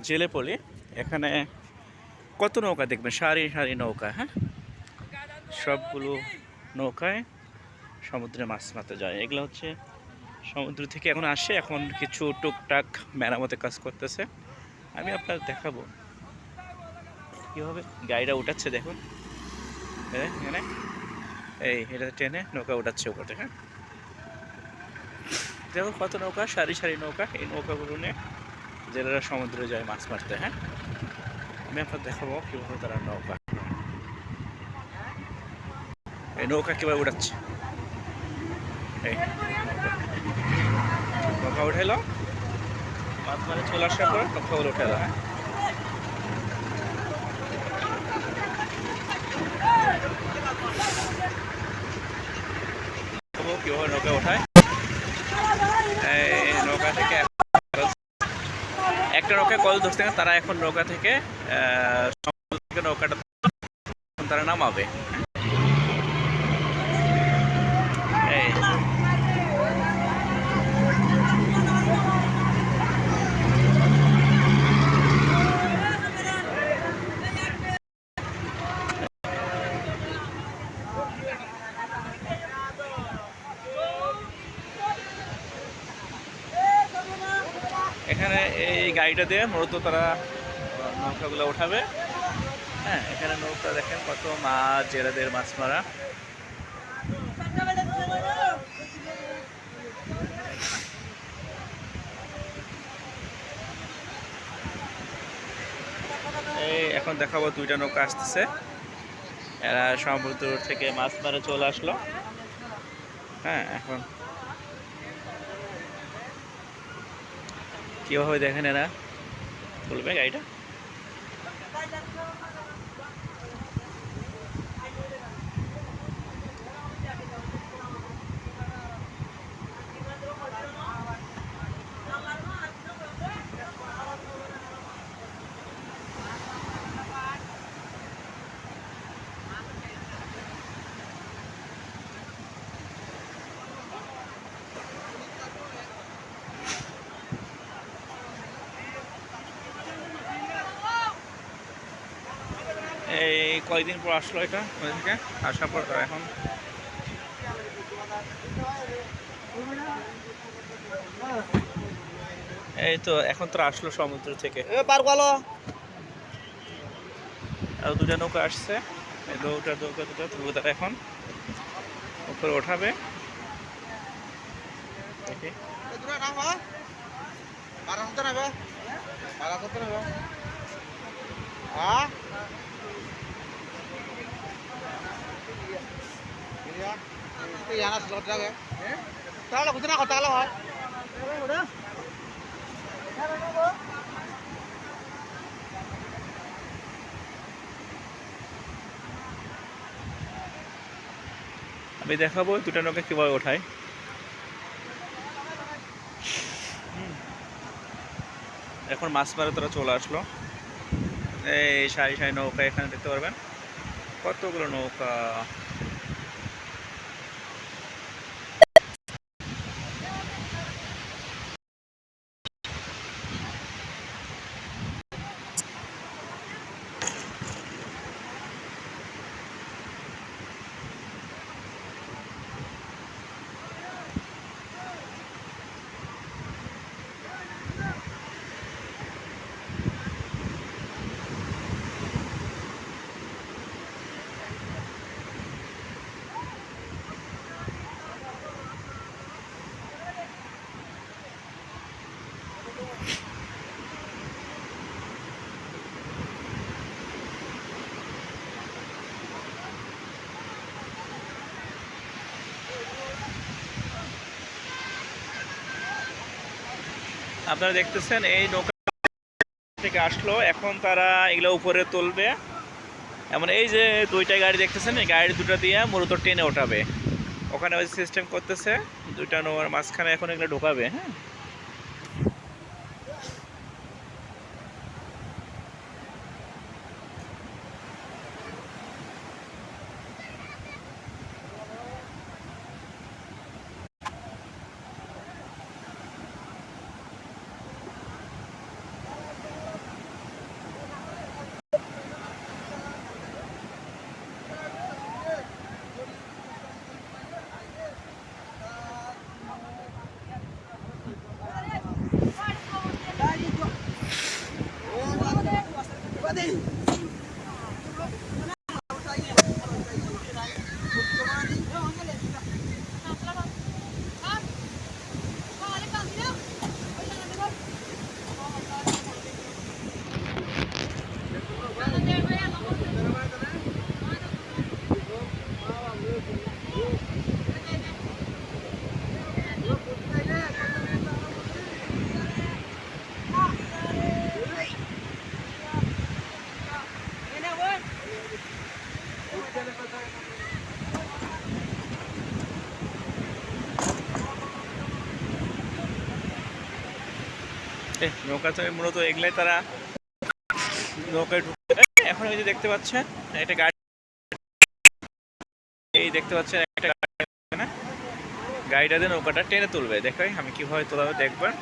জেলে পলি এখানে কত নৌকা দেখবেন, সারি সারি নৌকা। হ্যাঁ, সবগুলো নৌকায় সমুদ্রে মাছ মারতে যায়। এগুলো হচ্ছে সমুদ্র থেকে এখন আসে, এখন কিছু টুকটাক মেরামতের কাজ করতেছে। আমি আপনার দেখাবো কীভাবে গাড়িটা উঠাচ্ছে। দেখুন এখানে এই এটা টেনে নৌকা উঠাচ্ছে উপরে। হ্যাঁ, দেখো কত নৌকা, সারি সারি নৌকা। এই নৌকাগুলো নিয়ে জেলেরা সমুদ্রে যায় মাছ মারতে। হ্যাঁ, আমি আপনার দেখাবো কীভাবে তারা নৌকা, এই নৌকা কীভাবে উঠাচ্ছে। এই নৌকা উঠাইলো, মাছ মারে চলে আসার পর নৌকাগুলো উঠাইলো। হ্যাঁ, কীভাবে নৌকা ওঠায়। এই নৌকা থেকে একটা নৌকায় কল ধরতে তারা এখন নৌকা থেকে নৌকাটা তারা নামাবে। এই এখানে এই গাড়িটা দিয়ে মূলত তারা নৌকাগুলো উঠাবে। হ্যাঁ, এখানে নৌকা দেখেন কত মাছ, জেলেদের মাছ মারা। এই এখন দেখাবো দুইটা নৌকা আসতেছে, এরা সমুদ্র থেকে মাছ মারে চলে আসলো। হ্যাঁ, এখন কীভাবে দেখেন এরা তুলবে গাড়িটা। এই কয়েকদিন পর আসলো এটা ওই থেকে, আসার পর তারা এখন এই তো এখন তো আসলো সমুদ্র থেকে। আর দুটা নৌকা আসছে, এই দুটা তুলবে তারা এখন উপরে ওঠাবে। দেখি আমি দেখাবো দুটা নৌকা কীভাবে ওঠায়। এখন মাছ মারে তারা চলে আসলো। এই সারি সারি নৌকা এখানে দেখতে পারবেন কতগুলো নৌকা। আপনারা দেখতেছেন এই নৌকা থেকে আসলো, এখন তারা এগুলো উপরে তুলবে। এমন এই যে দুইটা গাড়ি দেখতেছেন, এই গাড়ি দুটো দিয়ে মূলত টেনে ওঠাবে। ওখানে ওই সিস্টেম করতেছে, দুইটা নৌকার মাঝখানে এখন এগুলো ঢোকাবে। হ্যাঁ, নৌকাতে মূলত এগুলাই তারা নৌকায় ঢুকতে। এখন এই যে দেখতে পাচ্ছেন একটা গাড়ি, এই দেখতে পাচ্ছেন একটা গাড়ি, গাড়িটা দিয়ে নৌকাটা টেনে তুলবে। দেখাই আমি কিভাবে তোলাবে দেখবেন।